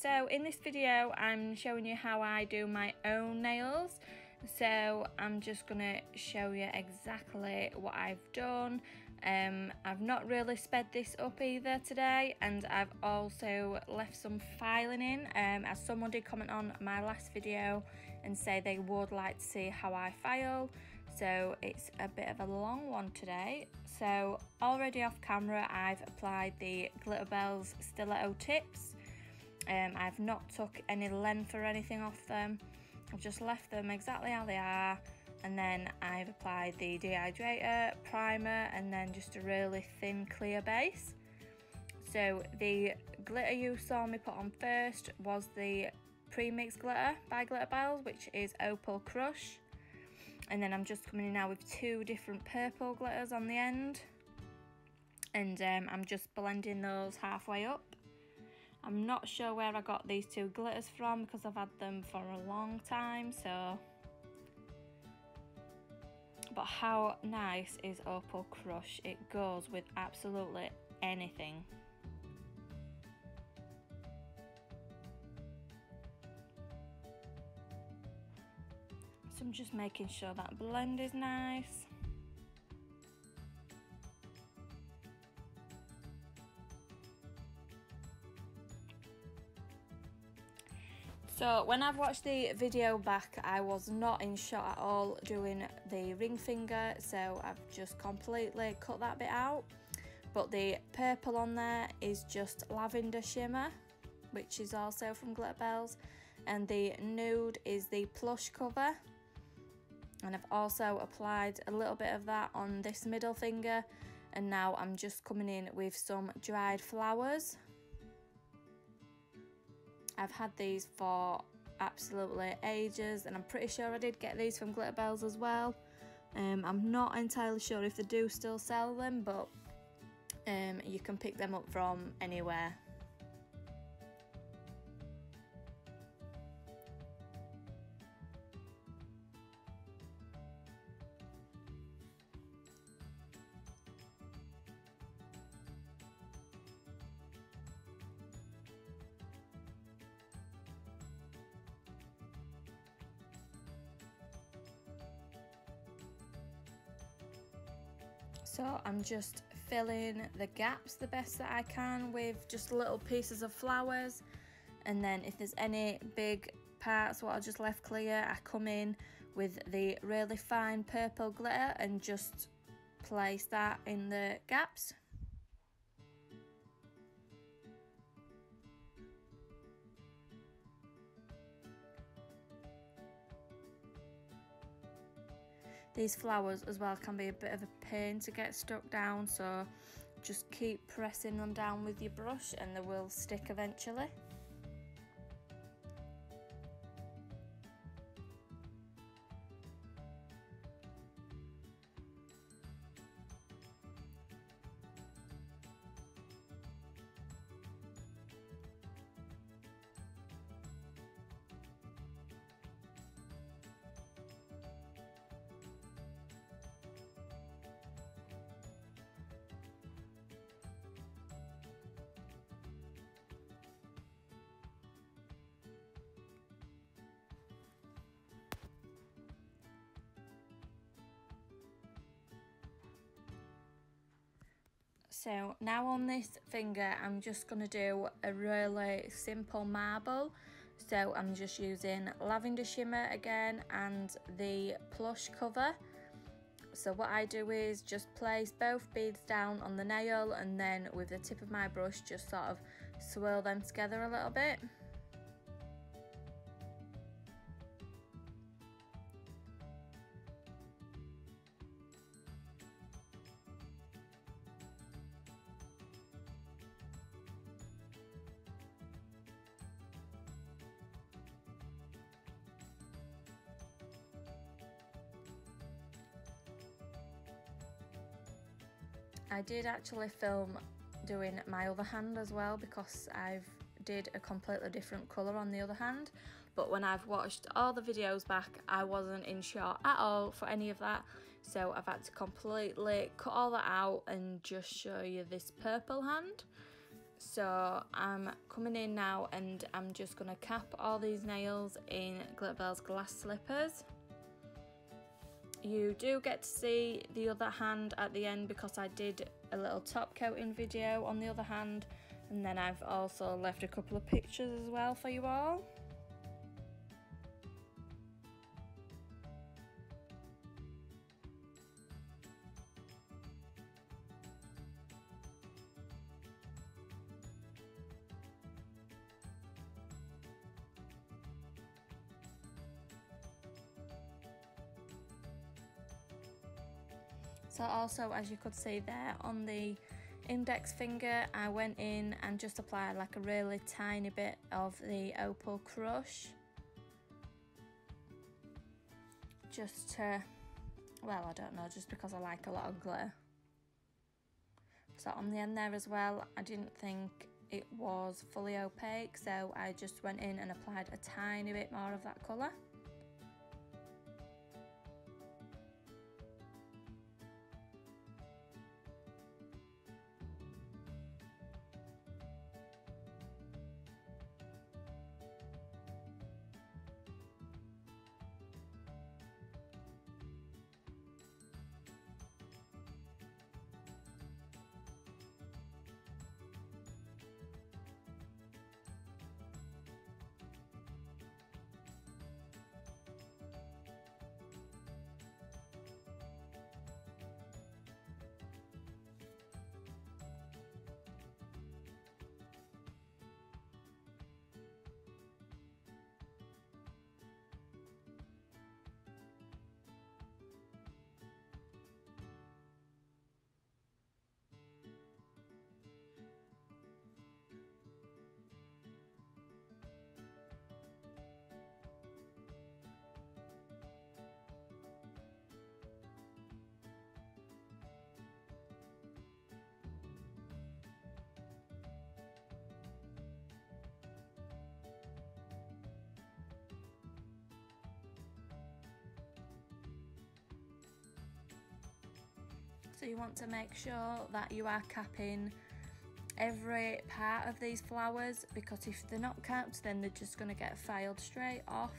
So in this video I'm showing you how I do my own nails. So I'm just gonna show you exactly what I've done. I've not really sped this up either today, and I've also left some filing in, as someone did comment on my last video and say they would like to see how I file. So it's a bit of a long one today. So already off camera I've applied the Glitterbels stiletto tips. I've not took any length or anything off them. I've just left them exactly how they are, and then I've applied the dehydrator, primer, and then just a really thin clear base. So the glitter you saw me put on first was the pre-mixed glitter by Glitterbels, which is Opal Crush. And then I'm just coming in now with two different purple glitters on the end, and I'm just blending those halfway up. I'm not sure where I got these two glitters from because I've had them for a long time, so. But how nice is Opal Crush? It goes with absolutely anything. So I'm just making sure that blend is nice. So when I've watched the video back, I was not in shot at all doing the ring finger, so I've just completely cut that bit out. But the purple on there is just lavender shimmer, which is also from Glitterbels, and the nude is the plush cover. And I've also applied a little bit of that on this middle finger, and now I'm just coming in with some dried flowers. I've had these for absolutely ages, and I'm pretty sure I did get these from Glitterbels as well. I'm not entirely sure if they do still sell them, but you can pick them up from anywhere. So I'm just filling the gaps the best that I can with just little pieces of flowers, and then if there's any big parts what I just left clear, I come in with the really fine purple glitter and just place that in the gaps. These flowers as well can be a bit of a pain to get stuck down, so just keep pressing them down with your brush and they will stick eventually. So now on this finger I'm just going to do a really simple marble. So I'm just using lavender shimmer again and the plush cover. So what I do is just place both beads down on the nail, and then with the tip of my brush just sort of swirl them together a little bit. I did actually film doing my other hand as well, because I've did a completely different colour on the other hand, but when I've watched all the videos back I wasn't in shot at all for any of that, so I've had to completely cut all that out and just show you this purple hand. So I'm coming in now and I'm just going to cap all these nails in Glitterbels glass slippers. You do get to see the other hand at the end because I did a little top coating video on the other hand, and then I've also left a couple of pictures as well for you all. So also, as you could see there on the index finger, I went in and just applied like a really tiny bit of the opal crush, just to, well, I don't know, just because I like a lot of glitter. So on the end there as well, I didn't think it was fully opaque, so I just went in and applied a tiny bit more of that colour. So you want to make sure that you are capping every part of these flowers, because if they're not capped then they're just going to get filed straight off.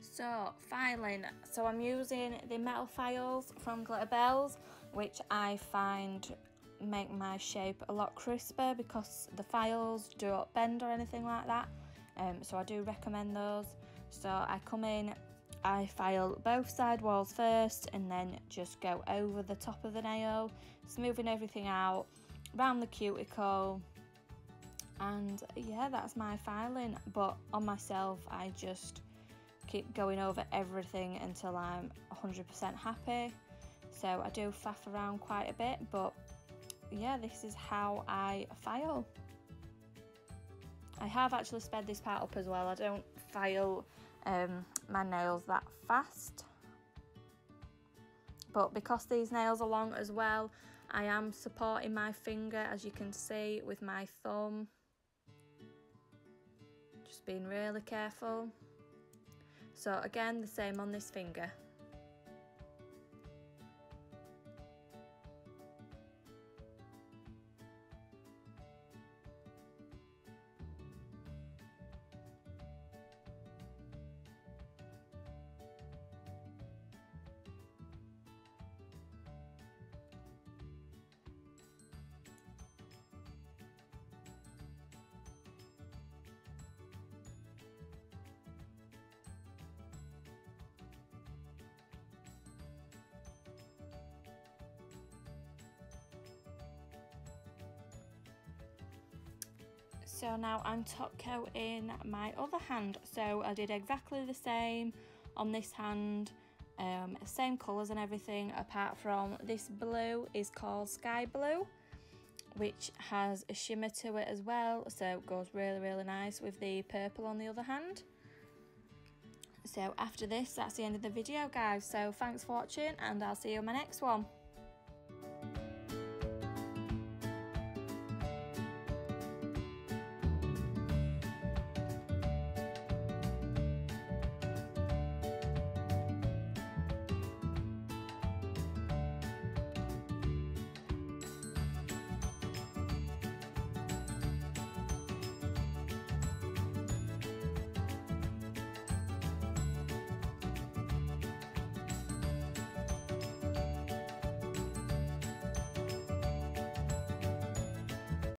So filing, so I'm using the metal files from Glitterbels, which I find make my shape a lot crisper because the files don't bend or anything like that, so I do recommend those. So I come in, I file both side walls first and then just go over the top of the nail, smoothing everything out around the cuticle, and yeah, that's my filing. But on myself I just keep going over everything until I'm 100% happy. So I do faff around quite a bit, but yeah, this is how I file. I have actually sped this part up as well. I don't file my nails that fast, but because these nails are long as well, I am supporting my finger, as you can see, with my thumb, just being really careful. So again, the same on this finger. So now I'm top coating my other hand. So I did exactly the same on this hand, same colours and everything, apart from this blue is called Sky Blue, which has a shimmer to it as well, so it goes really nice with the purple on the other hand. So after this, that's the end of the video, guys. So thanks for watching, and I'll see you in my next one.